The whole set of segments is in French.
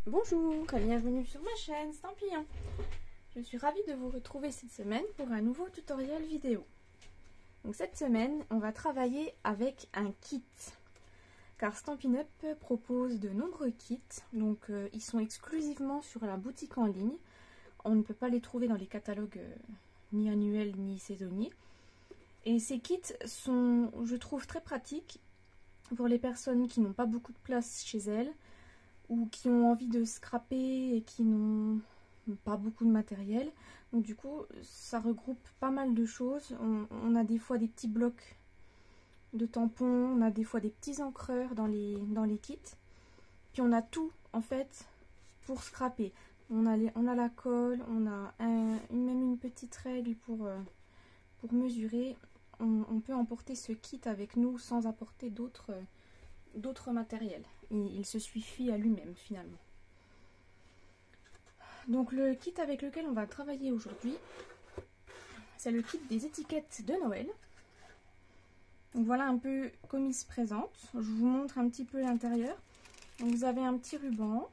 Bonjour et bienvenue sur ma chaîne Stampillon. Je suis ravie de vous retrouver cette semaine pour un nouveau tutoriel vidéo. Donc cette semaine, on va travailler avec un kit. Car Stampin' Up propose de nombreux kits, donc ils sont exclusivement sur la boutique en ligne. On ne peut pas les trouver dans les catalogues ni annuels ni saisonniers. Et ces kits sont, je trouve, très pratiques pour les personnes qui n'ont pas beaucoup de place chez elles ou qui ont envie de scraper et qui n'ont pas beaucoup de matériel. Donc du coup, ça regroupe pas mal de choses. On a des fois des petits blocs de tampons, on a des fois des petits encreurs dans les kits. Puis on a tout en fait pour scraper. On a la colle, on a même une petite règle pour mesurer. On peut emporter ce kit avec nous sans apporter d'autres matériels. Il se suffit à lui-même finalement. Donc le kit avec lequel on va travailler aujourd'hui, c'est le kit des étiquettes de Noël. Donc voilà un peu comme il se présente. Je vous montre un petit peu l'intérieur. Vous avez un petit ruban.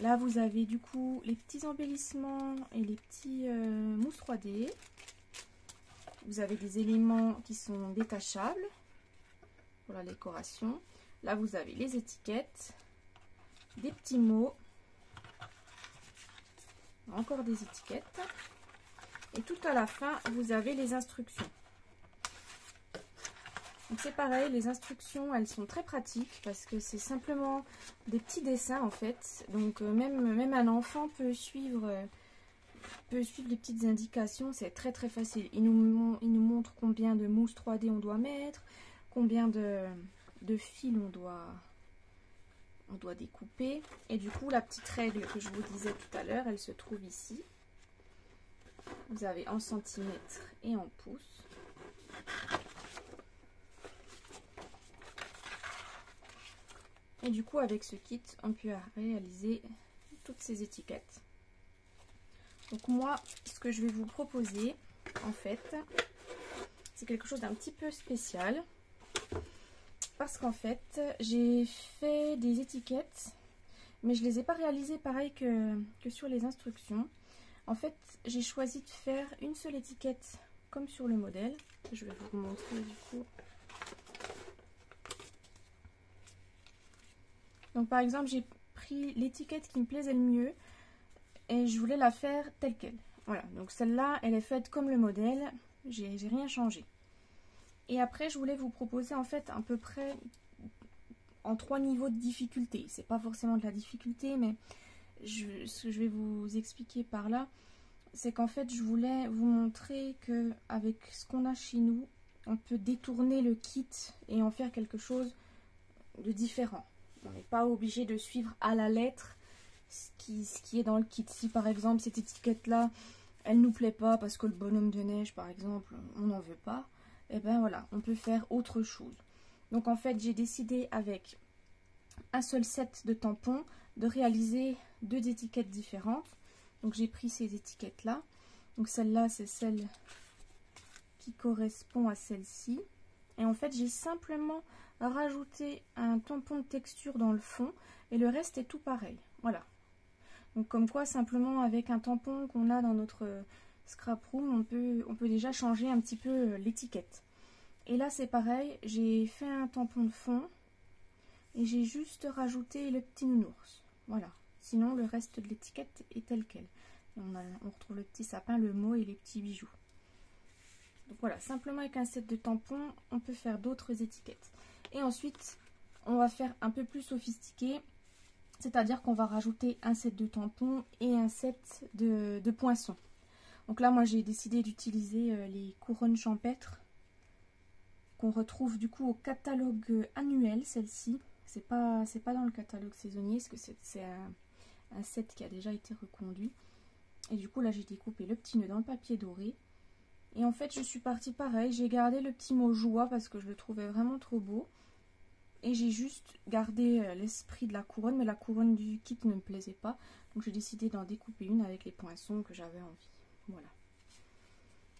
Là vous avez du coup les petits embellissements et les petits mousses 3D. Vous avez des éléments qui sont détachables pour la décoration. Là vous avez les étiquettes, des petits mots, encore des étiquettes, et tout à la fin vous avez les instructions. Donc c'est pareil, les instructions elles sont très pratiques parce que c'est simplement des petits dessins en fait. Donc même un enfant peut suivre les petites indications, c'est très facile. Il nous montre combien de mousse 3D on doit mettre, combien de fils on doit découper. Et du coup la petite règle que je vous disais tout à l'heure, elle se trouve ici. Vous avez en centimètres et en pouces. Et du coup avec ce kit on peut réaliser toutes ces étiquettes. Donc moi ce que je vais vous proposer en fait, c'est quelque chose d'un petit peu spécial. Parce qu'en fait, j'ai fait des étiquettes, mais je ne les ai pas réalisées pareil que sur les instructions. En fait, j'ai choisi de faire une seule étiquette comme sur le modèle. Je vais vous montrer du coup. Donc par exemple, j'ai pris l'étiquette qui me plaisait le mieux et je voulais la faire telle qu'elle. Voilà, donc celle-là, elle est faite comme le modèle, j'ai rien changé. Et après, je voulais vous proposer en fait à peu près en 3 niveaux de difficulté. C'est pas forcément de la difficulté, mais ce que je vais vous expliquer par là, c'est qu'en fait, je voulais vous montrer que avec ce qu'on a chez nous, on peut détourner le kit et en faire quelque chose de différent. On n'est pas obligé de suivre à la lettre ce qui est dans le kit. Si par exemple cette étiquette-là, elle nous plaît pas parce que le bonhomme de neige, par exemple, on n'en veut pas, et ben voilà, on peut faire autre chose. Donc en fait, j'ai décidé avec un seul set de tampons de réaliser 2 étiquettes différentes. Donc j'ai pris ces étiquettes là. Donc celle-là, c'est celle qui correspond à celle-ci. Et en fait, j'ai simplement rajouté un tampon de texture dans le fond et le reste est tout pareil. Voilà. Donc comme quoi, simplement avec un tampon qu'on a dans notre scrap room, on peut déjà changer un petit peu l'étiquette. Et là c'est pareil, j'ai fait un tampon de fond et j'ai juste rajouté le petit nounours. Voilà, sinon le reste de l'étiquette est tel quel. On retrouve le petit sapin, le mot et les petits bijoux. Donc voilà, simplement avec un set de tampons, on peut faire d'autres étiquettes. Et ensuite, on va faire un peu plus sophistiqué, c'est-à-dire qu'on va rajouter un set de tampons et un set de poinçons. Donc là, moi j'ai décidé d'utiliser les couronnes champêtres qu'on retrouve du coup au catalogue annuel, celle-ci. C'est pas dans le catalogue saisonnier, parce que c'est un set qui a déjà été reconduit. Et du coup là j'ai découpé le petit nœud dans le papier doré. Et en fait je suis partie pareil, j'ai gardé le petit mot joie parce que je le trouvais vraiment trop beau. Et j'ai juste gardé l'esprit de la couronne, mais la couronne du kit ne me plaisait pas. Donc j'ai décidé d'en découper une avec les poinçons que j'avais envie. Voilà.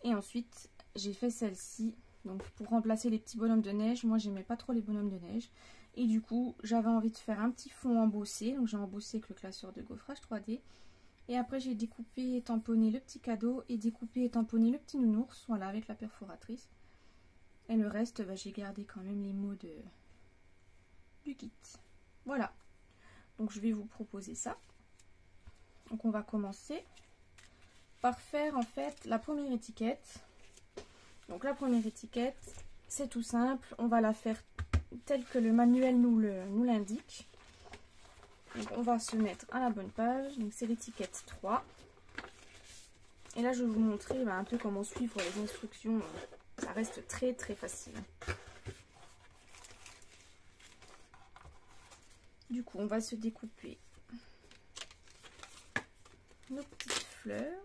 Et ensuite j'ai fait celle-ci Donc pour remplacer les petits bonhommes de neige, moi j'aimais pas trop les bonhommes de neige. Et du coup, j'avais envie de faire un petit fond embossé. Donc j'ai embossé avec le classeur de gaufrage 3D. Et après j'ai découpé et tamponné le petit cadeau et découpé et tamponné le petit nounours, voilà, avec la perforatrice. Et le reste, bah, j'ai gardé quand même les mots du kit. Voilà. Donc je vais vous proposer ça. Donc on va commencer par faire en fait la première étiquette. Donc la première étiquette, c'est tout simple. On va la faire telle que le manuel nous l'indique. Donc on va se mettre à la bonne page. Donc c'est l'étiquette 3. Et là je vais vous montrer un peu comment suivre les instructions. Ça reste très très facile. Du coup on va se découper nos petites fleurs.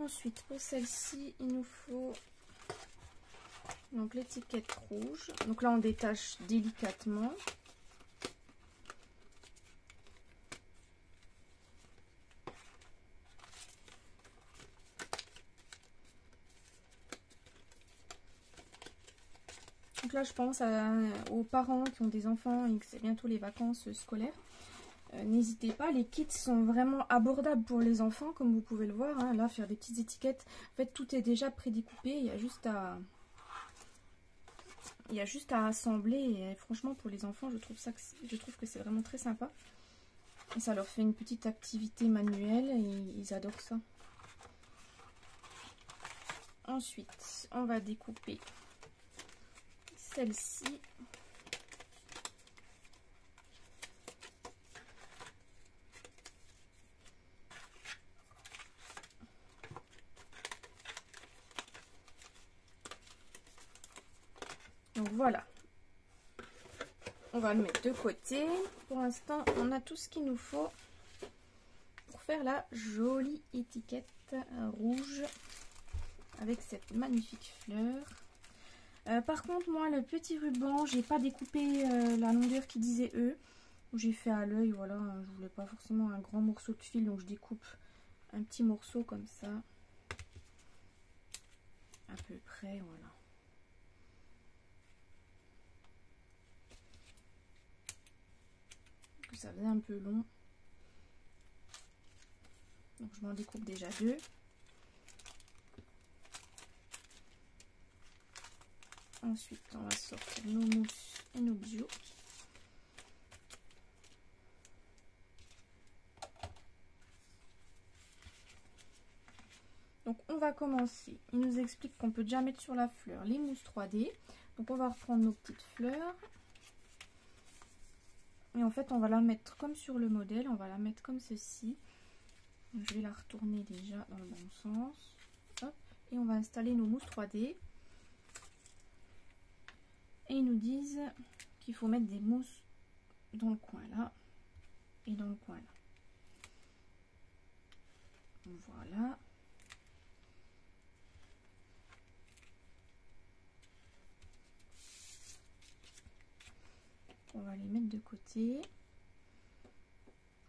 Ensuite, pour celle-ci, il nous faut donc l'étiquette rouge. Donc là, on détache délicatement. Donc là, je pense aux parents qui ont des enfants et que c'est bientôt les vacances scolaires. N'hésitez pas, les kits sont vraiment abordables pour les enfants, comme vous pouvez le voir. Hein. Là, faire des petites étiquettes, en fait, tout est déjà prédécoupé. Il y a juste à assembler. Et franchement, pour les enfants, je trouve que c'est vraiment très sympa. Et ça leur fait une petite activité manuelle et ils adorent ça. Ensuite, on va découper celle-ci. Donc voilà, on va le mettre de côté. Pour l'instant, on a tout ce qu'il nous faut pour faire la jolie étiquette rouge avec cette magnifique fleur. Par contre, moi, le petit ruban, j'ai pas découpé la longueur qui disait E. J'ai fait à l'œil, voilà, je voulais pas forcément un grand morceau de fil, donc je découpe un petit morceau comme ça. À peu près, voilà. Ça faisait un peu long. Donc je m'en découpe déjà 2. Ensuite, on va sortir nos mousses et nos bijoux. Donc on va commencer. Il nous explique qu'on peut déjà mettre sur la fleur les mousses 3D. Donc on va reprendre nos petites fleurs. Et en fait, on va la mettre comme sur le modèle. On va la mettre comme ceci. Donc, je vais la retourner déjà dans le bon sens. Hop. Et on va installer nos mousses 3D. Et ils nous disent qu'il faut mettre des mousses dans le coin là. Et dans le coin là. Voilà. On va les mettre de côté.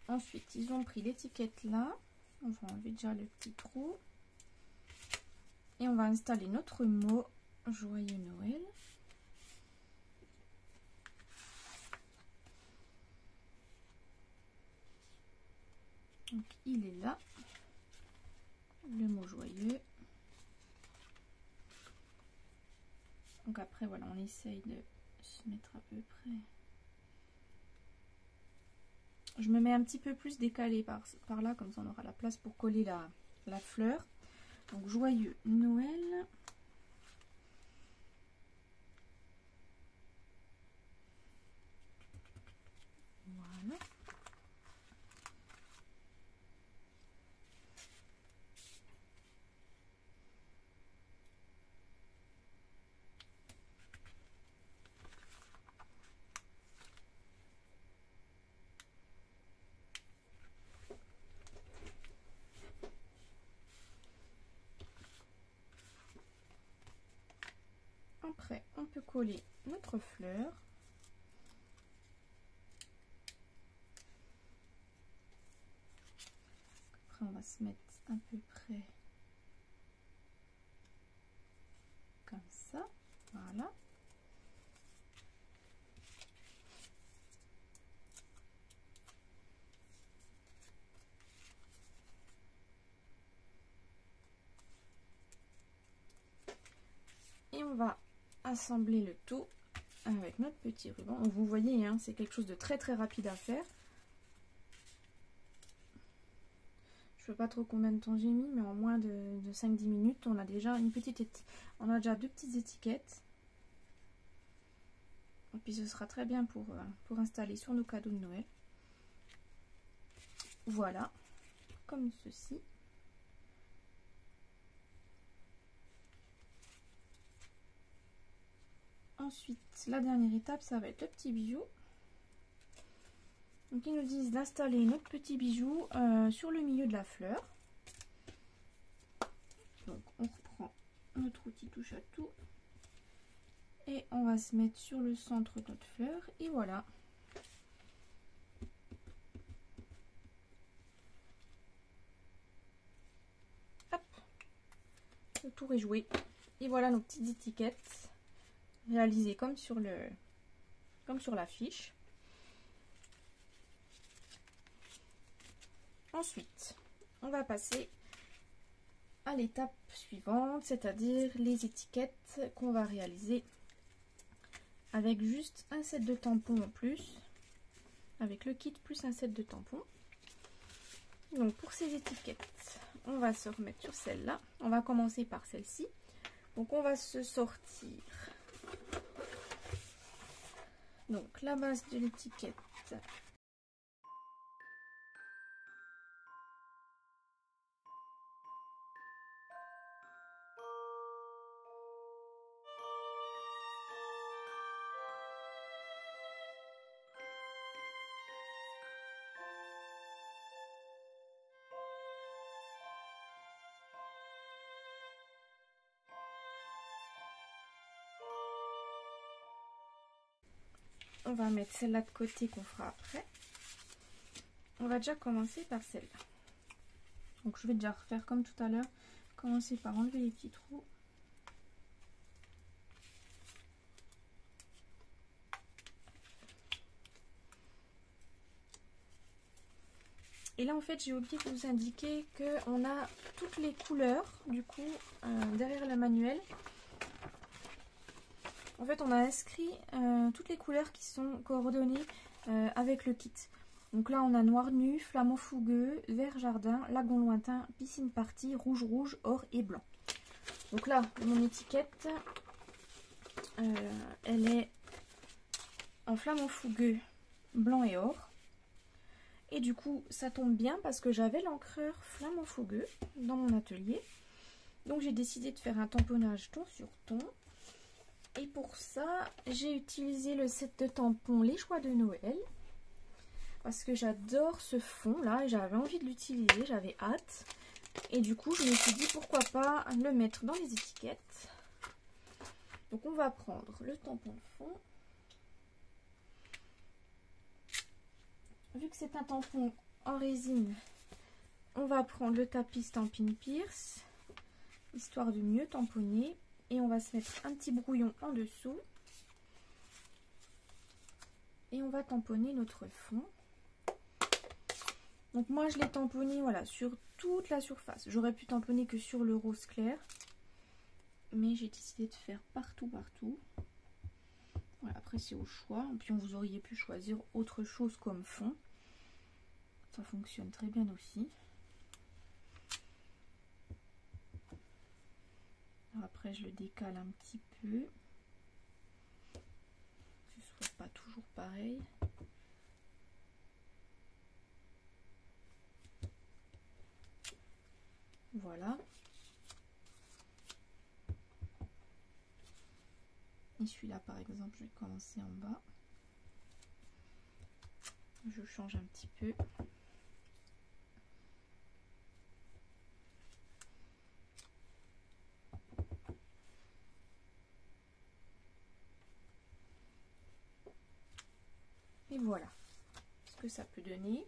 Ensuite, ils ont pris l'étiquette là. On va enlever déjà le petit trou. Et on va installer notre mot Joyeux Noël. Donc il est là. Le mot joyeux. Donc après, voilà, on essaye de se mettre à peu près. Je me mets un petit peu plus décalé par là, comme ça on aura la place pour coller la fleur. Donc joyeux Noël. Voilà. Après, on peut coller notre fleur. va se mettre à peu près comme ça, voilà. Et on va assembler le tout avec notre petit ruban. Donc vous voyez, hein, c'est quelque chose de très très rapide à faire. Je ne sais pas trop combien de temps j'ai mis, mais en moins de 5-10 minutes, on a déjà on a déjà 2 petites étiquettes. Et puis ce sera très bien pour installer sur nos cadeaux de Noël. Voilà, comme ceci. Ensuite, la dernière étape, ça va être le petit bijou. Donc ils nous disent d'installer notre petit bijou sur le milieu de la fleur. Donc on reprend notre outil touche à tout. Et on va se mettre sur le centre de notre fleur. Et voilà. Hop. Le tour est joué. Et voilà nos petites étiquettes réalisées comme sur la fiche. Ensuite, on va passer à l'étape suivante, c'est-à-dire les étiquettes qu'on va réaliser avec juste un set de tampons en plus, avec le kit plus un set de tampons. Donc pour ces étiquettes, on va se remettre sur celle-là. On va commencer par celle-ci. Donc on va se sortir donc la base de l'étiquette. On va mettre celle-là de côté qu'on fera après. On va déjà commencer par celle-là. Donc je vais déjà refaire comme tout à l'heure. Commencer par enlever les petits trous. Et là en fait j'ai oublié de vous indiquer qu'on a toutes les couleurs du coup derrière le manuel. En fait on a inscrit toutes les couleurs qui sont coordonnées avec le kit. Donc là on a noir nu, flamant fougueux, vert jardin, lagon lointain, piscine partie, rouge rouge, or et blanc. Donc là mon étiquette elle est en flamant fougueux, blanc et or. Et du coup ça tombe bien parce que j'avais l'encreur flamant fougueux dans mon atelier. Donc j'ai décidé de faire un tamponnage ton sur ton. Et pour ça j'ai utilisé le set de tampons Les Choix de Noël. Parce que j'adore ce fond là et j'avais envie de l'utiliser, j'avais hâte. Et du coup je me suis dit pourquoi pas le mettre dans les étiquettes. Donc on va prendre le tampon de fond. Vu que c'est un tampon en résine, on va prendre le tapis Stampin' Pierce, histoire de mieux tamponner. Et on va se mettre un petit brouillon en dessous. Et on va tamponner notre fond. Donc moi je l'ai tamponné voilà, sur toute la surface. J'aurais pu tamponner que sur le rose clair. Mais j'ai décidé de faire partout. Voilà, après c'est au choix. Et puis vous auriez pu choisir autre chose comme fond. Ça fonctionne très bien aussi. Alors après je le décale un petit peu. Que ce soit pas toujours pareil. Voilà. Et celui-là par exemple, je vais commencer en bas. Je change un petit peu. Et voilà ce que ça peut donner.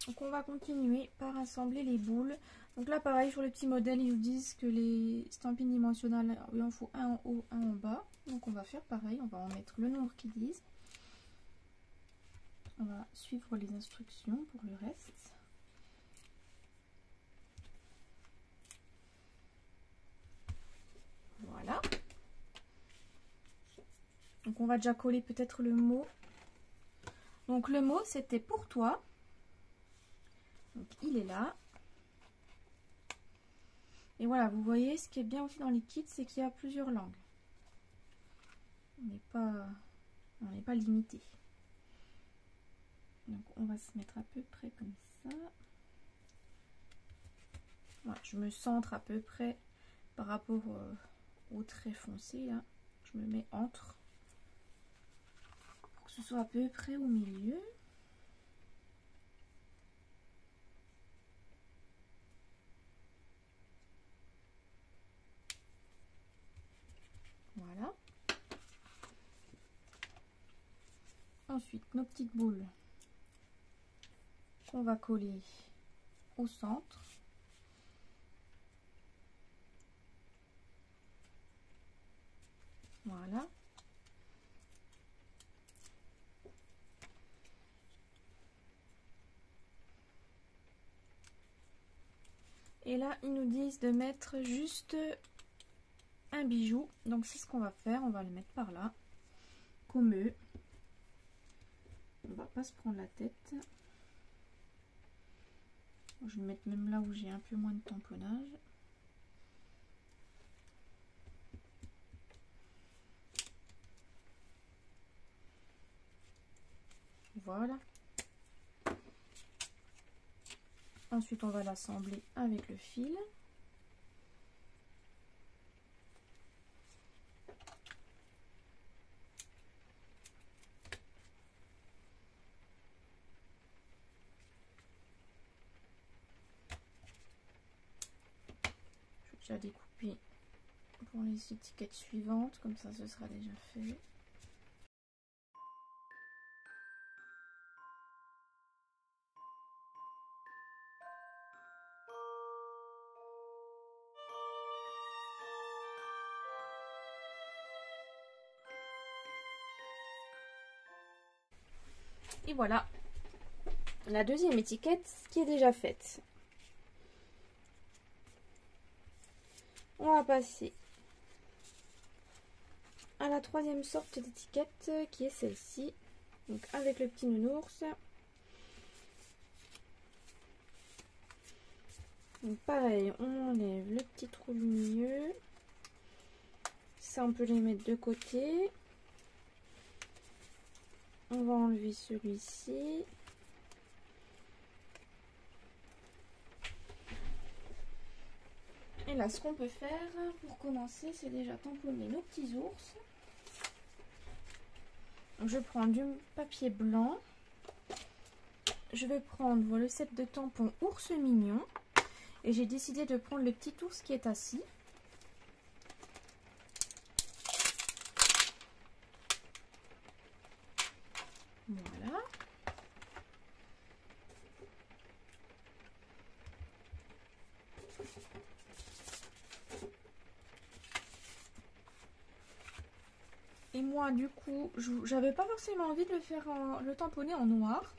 Donc on va continuer par assembler les boules. Donc là pareil, sur le petit modèle, ils nous disent que les stampines dimensionnelles, il en faut un en haut, un en bas. Donc on va faire pareil, on va en mettre le nombre qu'ils disent. On va suivre les instructions pour le reste. Voilà. Donc on va déjà coller peut-être le mot. Donc le mot c'était pour toi. Donc il est là. Et voilà, vous voyez, ce qui est bien aussi dans les kits, c'est qu'il y a plusieurs langues. On n'est pas limité. Donc on va se mettre à peu près comme ça. Voilà, je me centre à peu près par rapport au trait foncé là. Je me mets entre pour que ce soit à peu près au milieu. Voilà. Ensuite, nos petites boules qu'on va coller au centre. Voilà. Et là, ils nous disent de mettre juste un bijou. Donc c'est ce qu'on va faire. On va le mettre par là. Comme eux. On va pas se prendre la tête. Je vais le mettre même là où j'ai un peu moins de tamponnage. Voilà. Ensuite, on va l'assembler avec le fil. Je vais déjà découper pour les étiquettes suivantes, comme ça ce sera déjà fait. Et voilà la deuxième étiquette qui est déjà faite. On va passer à la troisième sorte d'étiquette qui est celle-ci. Donc avec le petit nounours. Donc pareil, on enlève le petit trou du milieu. Ça on peut les mettre de côté. On va enlever celui-ci. Et là, ce qu'on peut faire pour commencer, c'est déjà tamponner nos petits ours. Donc, je prends du papier blanc. Je vais prendre le set de tampons ours mignon. Et j'ai décidé de prendre le petit ours qui est assis. Voilà. Et moi, du coup, j'avais pas forcément envie de le tamponner en noir.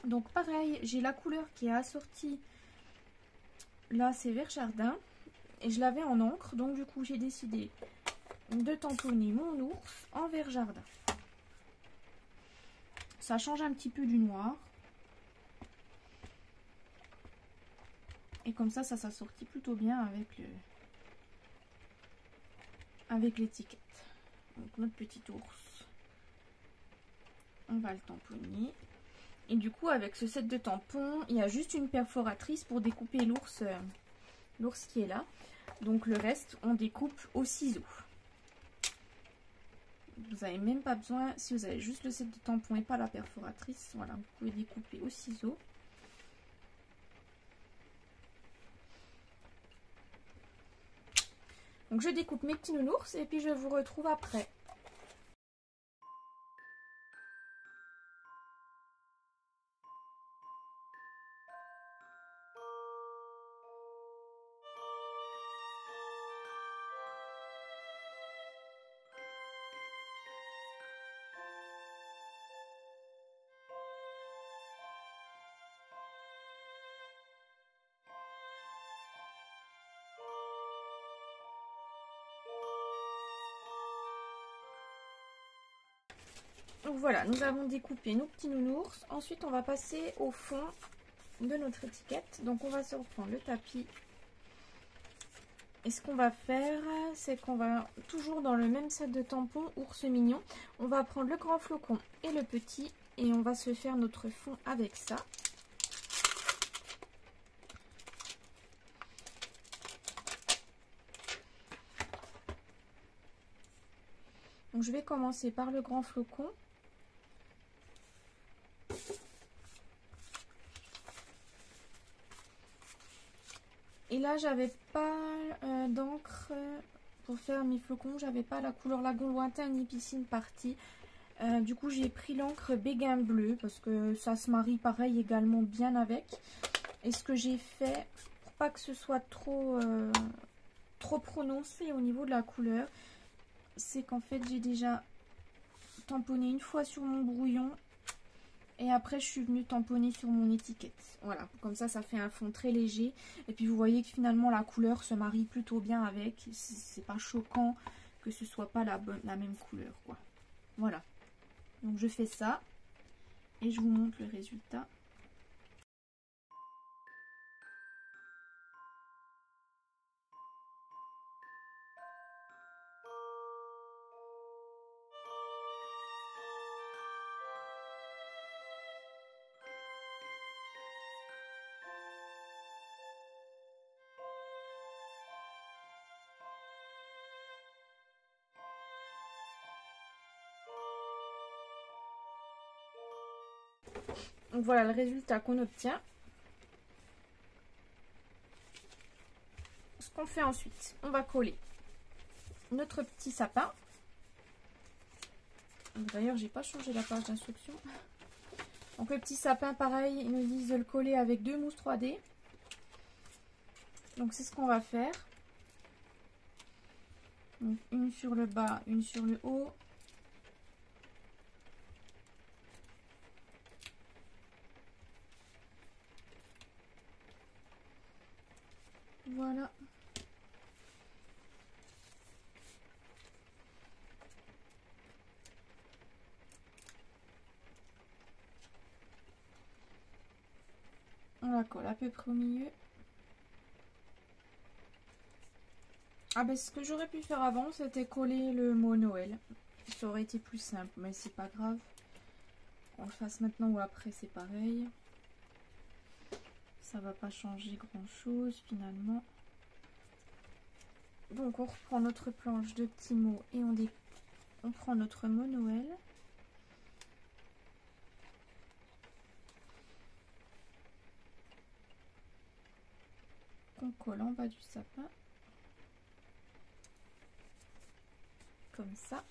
Donc pareil, j'ai la couleur qui est assortie. Là, c'est vert jardin. Et je l'avais en encre. Donc du coup, j'ai décidé de tamponner mon ours en vert jardin. Ça change un petit peu du noir. Et comme ça s'assortit plutôt bien avec l'étiquette. Donc notre petit ours, on va le tamponner. Et du coup, avec ce set de tampons, il y a juste une perforatrice pour découper l'ours qui est là. Donc le reste, on découpe au ciseau. Vous n'avez même pas besoin, si vous avez juste le set de tampons et pas la perforatrice, voilà, vous pouvez découper au ciseau. Donc je découpe mes petits nounours et puis je vous retrouve après. Donc voilà, nous avons découpé nos petits nounours. Ensuite, on va passer au fond de notre étiquette. Donc on va se reprendre le tapis. Et ce qu'on va faire, c'est qu'on va, toujours dans le même set de tampons ours mignon, on va prendre le grand flocon et le petit et on va se faire notre fond avec ça. Donc je vais commencer par le grand flocon. Et là, j'avais pas d'encre pour faire mes flocons. J'avais pas la couleur lagon lointain ni piscine partie. Du coup, j'ai pris l'encre béguin bleu parce que ça se marie pareil également bien avec. Et ce que j'ai fait, pour pas que ce soit trop prononcé au niveau de la couleur, c'est qu'en fait, j'ai déjà tamponné une fois sur mon brouillon. Et après, je suis venue tamponner sur mon étiquette. Voilà, comme ça fait un fond très léger. Et puis, vous voyez que finalement, la couleur se marie plutôt bien avec. C'est pas choquant que ce soit pas la même couleur, quoi. Voilà. Donc, je fais ça. Et je vous montre le résultat. Donc voilà le résultat qu'on obtient. Ce qu'on fait ensuite, on va coller notre petit sapin. D'ailleurs, j'ai pas changé la page d'instruction. Donc le petit sapin, pareil, ils nous disent de le coller avec 2 mousses 3D. Donc c'est ce qu'on va faire. Donc une sur le bas, une sur le haut. Voilà. On la colle à peu près au milieu. Ah ben ce que j'aurais pu faire avant, c'était coller le mot Noël. Ça aurait été plus simple, mais c'est pas grave. On le fasse maintenant ou après, c'est pareil. Ça va pas changer grand chose finalement. Donc on reprend notre planche de petits mots et on prend notre mot Noël. Qu'on colle en bas du sapin. Comme ça.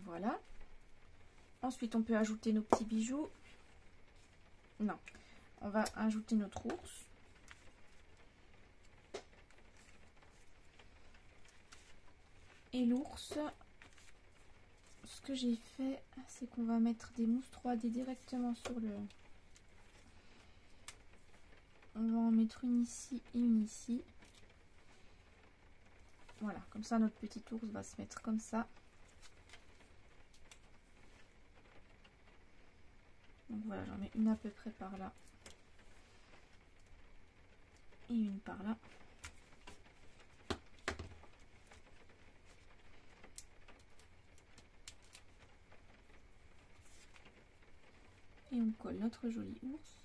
Voilà. Ensuite, on peut ajouter nos petits bijoux. Non, on va ajouter notre ours. Et l'ours, ce que j'ai fait, c'est qu'on va mettre des mousses 3D directement sur le... On va en mettre une ici et une ici. Voilà, comme ça notre petit ours va se mettre comme ça. Donc voilà, j'en mets une à peu près par là. Et une par là. Et on colle notre joli ours.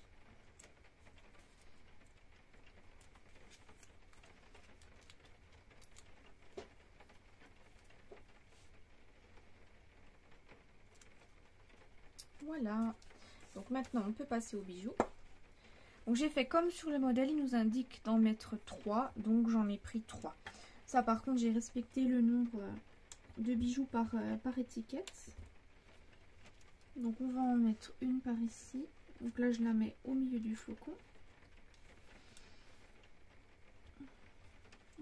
Voilà. Donc maintenant on peut passer aux bijoux. Donc j'ai fait comme sur le modèle, il nous indique d'en mettre 3, donc j'en ai pris 3. Ça par contre j'ai respecté le nombre de bijoux par étiquette. Donc on va en mettre une par ici. Donc là je la mets au milieu du flocon.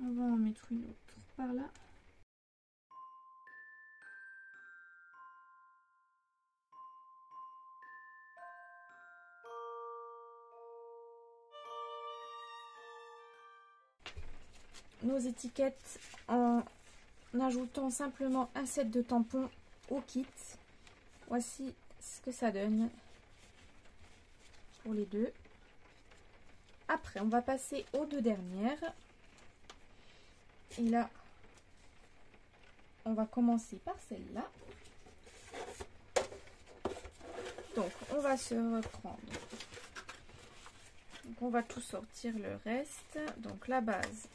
On va en mettre une autre par là. nos étiquettes en ajoutant simplement un set de tampons au kit. Voici ce que ça donne pour les deux. Après, on va passer aux deux dernières. Et là, on va commencer par celle-là. Donc, on va se reprendre. Donc, on va tout sortir le reste. Donc, la base.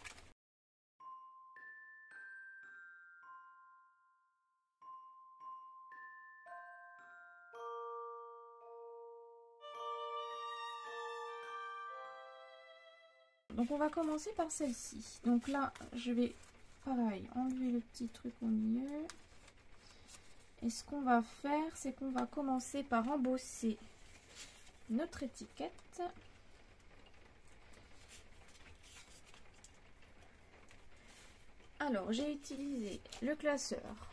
Donc, on va commencer par celle-ci. Donc là, je vais, pareil, enlever le petit truc au milieu. Et ce qu'on va faire, c'est qu'on va commencer par embosser notre étiquette. Alors, j'ai utilisé le classeur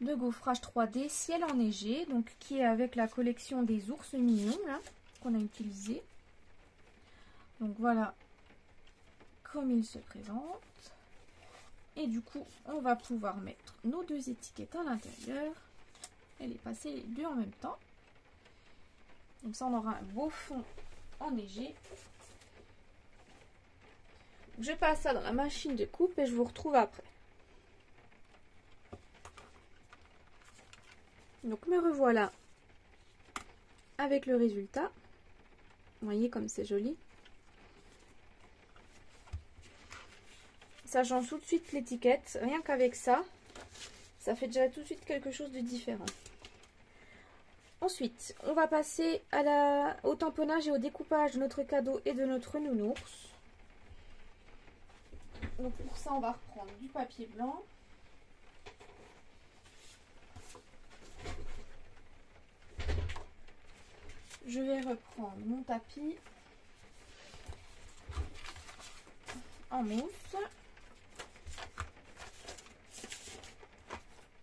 de gaufrage 3D ciel enneigé, donc qui est avec la collection des ours mignons là qu'on a utilisé. Donc voilà comme il se présente. Et du coup, on va pouvoir mettre nos deux étiquettes à l'intérieur et les passer les deux en même temps. Comme ça, on aura un beau fond enneigé. Je passe ça dans la machine de coupe et je vous retrouve après. Donc me revoilà avec le résultat. Vous voyez comme c'est joli. Ça change tout de suite l'étiquette. Rien qu'avec ça, ça fait déjà tout de suite quelque chose de différent. Ensuite, on va passer au tamponnage et au découpage de notre cadeau et de notre nounours. Donc pour ça, on va reprendre du papier blanc. Je vais reprendre mon tapis en mousse.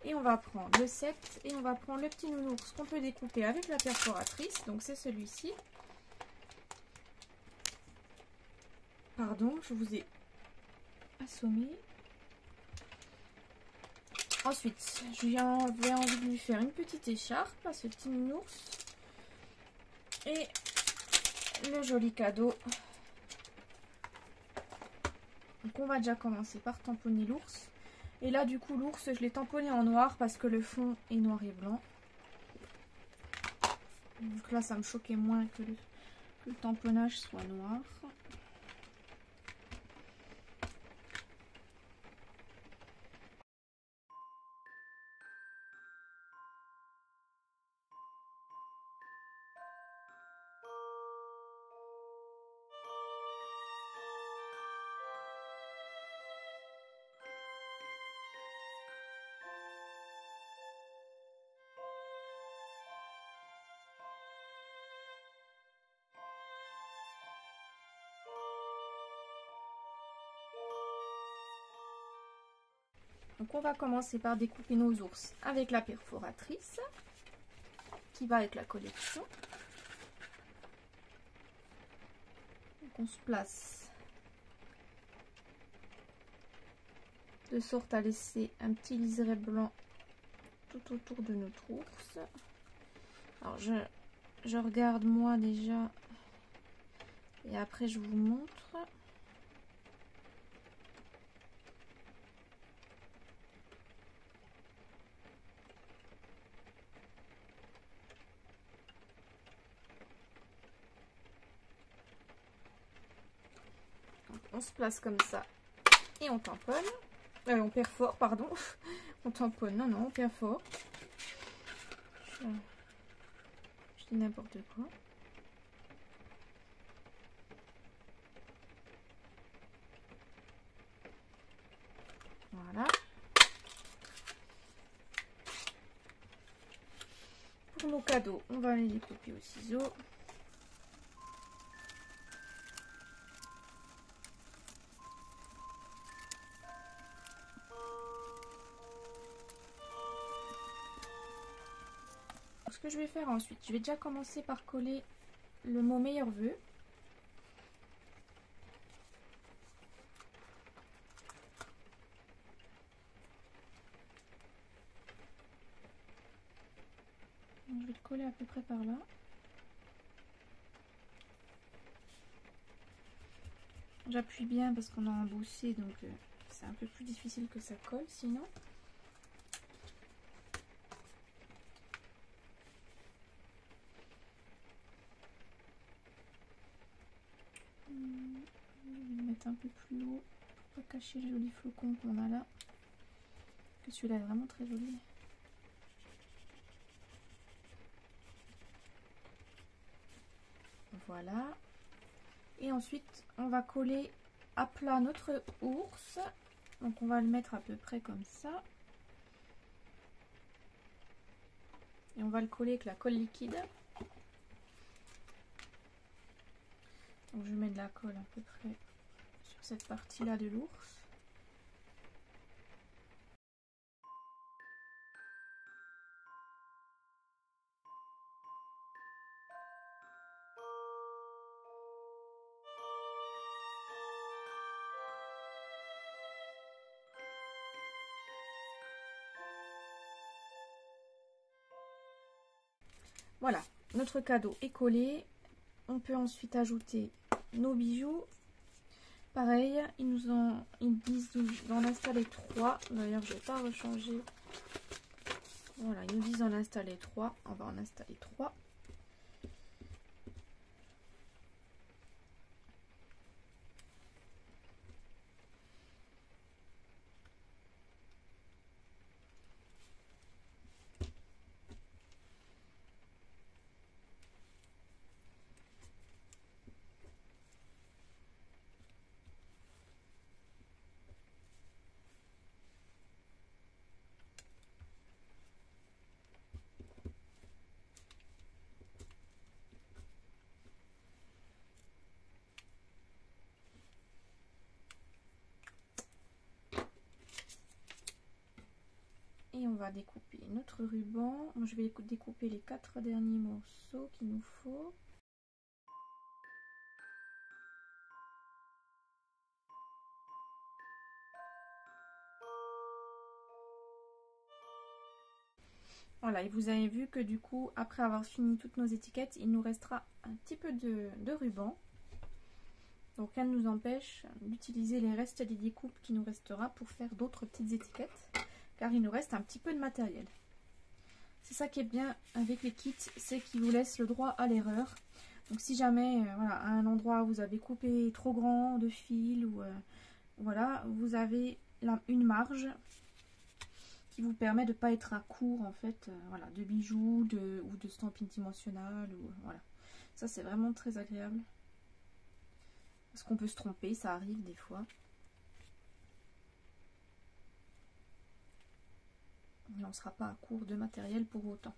Et on va prendre le set et on va prendre le petit nounours qu'on peut découper avec la perforatrice. Donc c'est celui-ci. Pardon, je vous ai assommé. Ensuite, j'avais envie de lui faire une petite écharpe à ce petit nounours. Et le joli cadeau. Donc on va déjà commencer par tamponner l'ours. Et là du coup l'ours je l'ai tamponné en noir parce que le fond est noir et blanc. Donc là ça me choquait moins que le tamponnage soit noir. Donc on va commencer par découper nos ours avec la perforatrice qui va avec la collection. Donc on se place de sorte à laisser un petit liseré blanc tout autour de notre ours. Alors je regarde moi déjà et après je vous montre. On se place comme ça et on tamponne. On perfore, pardon. On tamponne, non, on perfore. Je dis n'importe quoi. Voilà. Pour nos cadeaux, on va les découper au ciseau. Ce que je vais faire ensuite, je vais déjà commencer par coller le mot meilleurs vœux. Donc, je vais le coller à peu près par là. J'appuie bien parce qu'on a embossé, donc c'est un peu plus difficile que ça colle sinon. Je vais le mettre un peu plus haut pour pas cacher le joli flocon qu'on a là. Que celui-là est vraiment très joli. Voilà. Et ensuite, on va coller à plat notre ours. Donc on va le mettre à peu près comme ça. Et on va le coller avec la colle liquide. Donc je mets de la colle à peu près sur cette partie-là de l'ours. Voilà, notre cadeau est collé. On peut ensuite ajouter nos bijoux. Pareil, ils disent d'en installer 3. D'ailleurs, je ne vais pas rechanger. Voilà, ils nous disent d'en installer 3. On va en installer 3. Et on va découper notre ruban. Moi, je vais découper les 4 derniers morceaux qu'il nous faut. Voilà, et vous avez vu que du coup, après avoir fini toutes nos étiquettes, il nous restera un petit peu de ruban. Donc rien ne nous empêche d'utiliser les restes des découpes qui nous restera pour faire d'autres petites étiquettes. Car il nous reste un petit peu de matériel. C'est ça qui est bien avec les kits, c'est qu'ils vous laissent le droit à l'erreur. Donc si jamais, voilà, à un endroit où vous avez coupé trop grand de fil, ou voilà, vous avez une marge qui vous permet de ne pas être à court en fait, voilà, de bijoux ou de stampes multidimensionnelles, ou voilà. Ça c'est vraiment très agréable. Parce qu'on peut se tromper, ça arrive des fois. Et on ne sera pas à court de matériel pour autant.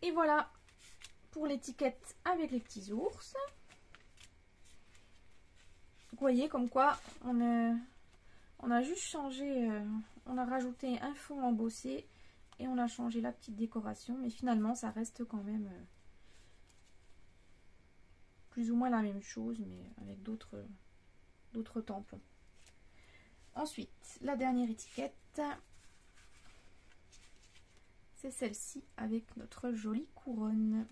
Et voilà pour l'étiquette avec les petits ours. Vous voyez comme quoi on a juste changé, on a rajouté un fond embossé et on a changé la petite décoration. Mais finalement ça reste quand même plus ou moins la même chose, mais avec d'autres tampons. Ensuite, la dernière étiquette, c'est celle-ci avec notre jolie couronne.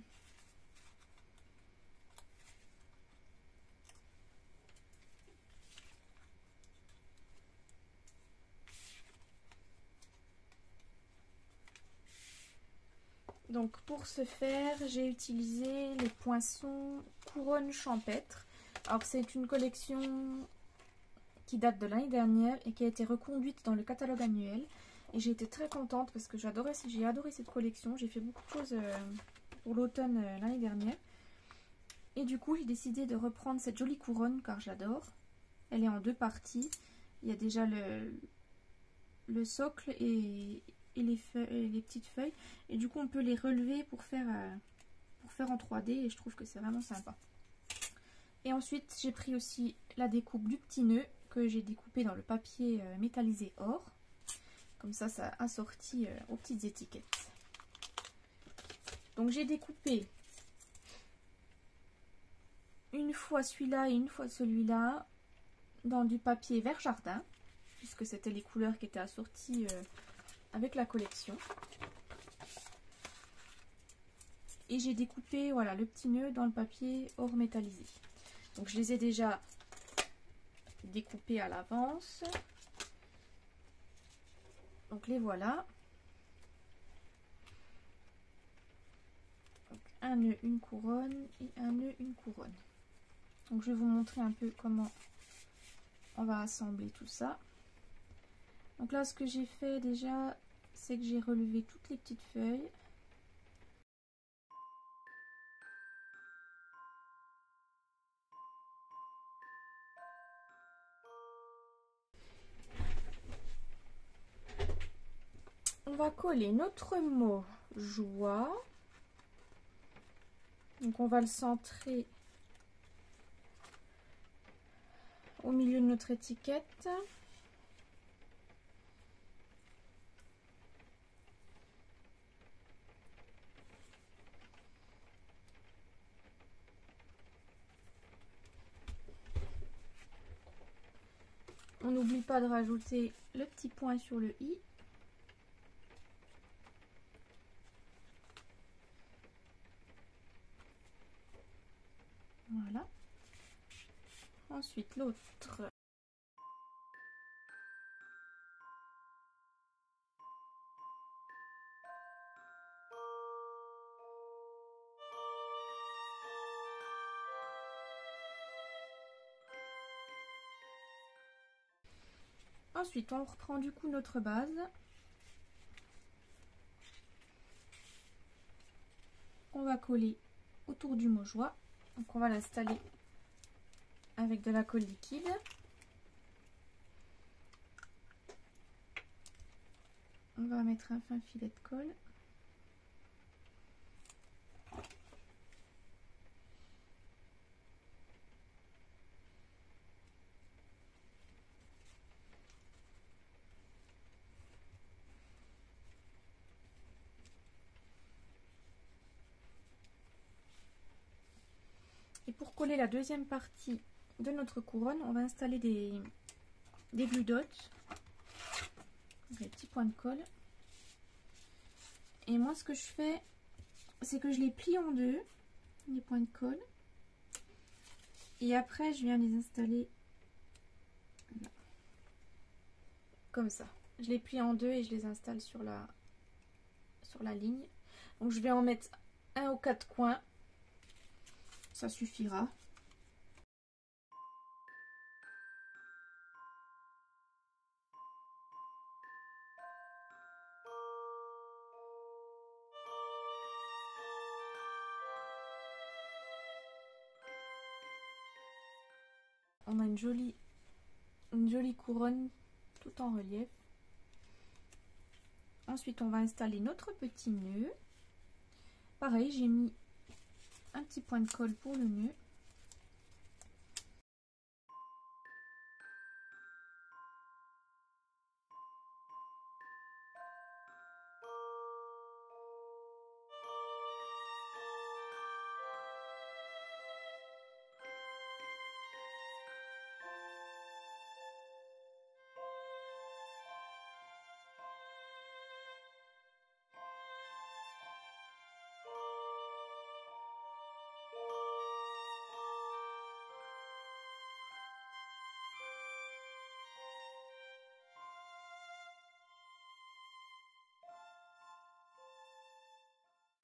Donc pour ce faire, j'ai utilisé les poinçons couronne champêtre. Alors c'est une collection qui date de l'année dernière et qui a été reconduite dans le catalogue annuel. Et j'ai été très contente parce que j'ai adoré cette collection. J'ai fait beaucoup de choses pour l'automne l'année dernière. Et du coup, j'ai décidé de reprendre cette jolie couronne car j'adore. Elle est en 2 parties. Il y a déjà le socle et les petites feuilles. Et du coup, on peut les relever pour faire en 3D et je trouve que c'est vraiment sympa. Et ensuite, j'ai pris aussi la découpe du petit nœud que j'ai découpé dans le papier métallisé or. Comme ça, ça assortit aux petites étiquettes. Donc, j'ai découpé une fois celui-là et une fois celui-là dans du papier vert jardin, puisque c'était les couleurs qui étaient assorties avec la collection. Et j'ai découpé voilà, le petit nœud dans le papier or métallisé. Donc je les ai déjà découpés à l'avance. Donc les voilà. Donc, un nœud, une couronne et un nœud, une couronne. Donc je vais vous montrer un peu comment on va assembler tout ça. Donc là ce que j'ai fait déjà, c'est que j'ai relevé toutes les petites feuilles. On va coller notre mot joie. Donc on va le centrer au milieu de notre étiquette. On n'oublie pas de rajouter le petit point sur le i. Voilà. Ensuite l'autre. Ensuite on reprend du coup notre base. On va coller autour du mot joie. Donc on va l'installer avec de la colle liquide. On va mettre un fin filet de colle. Et pour coller la deuxième partie de notre couronne, on va installer des glue dots, des petits points de colle. Et moi ce que je fais, c'est que je les plie en deux, les points de colle. Et après je viens les installer là, comme ça. Je les plie en deux et je les installe sur la ligne. Donc je vais en mettre un aux quatre coins. Ça suffira. On a une jolie couronne tout en relief. Ensuite on va installer notre petit nœud. Pareil, j'ai mis un petit point de colle pour le nœud.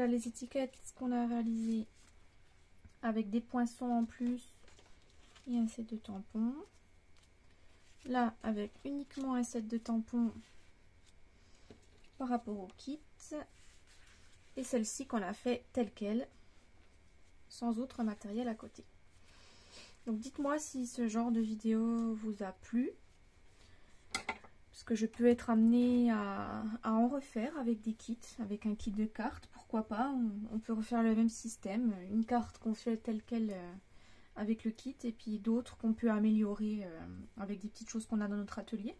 Là, les étiquettes qu'on a réalisées avec des poinçons en plus et un set de tampons. Là avec uniquement un set de tampons par rapport au kit. Et celle-ci qu'on a fait telle quelle, sans autre matériel à côté. Donc dites-moi si ce genre de vidéo vous a plu. Parce que je peux être amenée à en refaire avec des kits, avec un kit de cartes, pourquoi pas. On peut refaire le même système, une carte qu'on fait telle quelle avec le kit et puis d'autres qu'on peut améliorer avec des petites choses qu'on a dans notre atelier.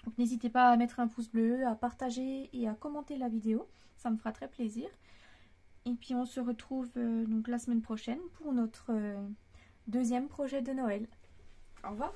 Donc n'hésitez pas à mettre un pouce bleu, à partager et à commenter la vidéo, ça me fera très plaisir. Et puis on se retrouve donc la semaine prochaine pour notre deuxième projet de Noël. Au revoir.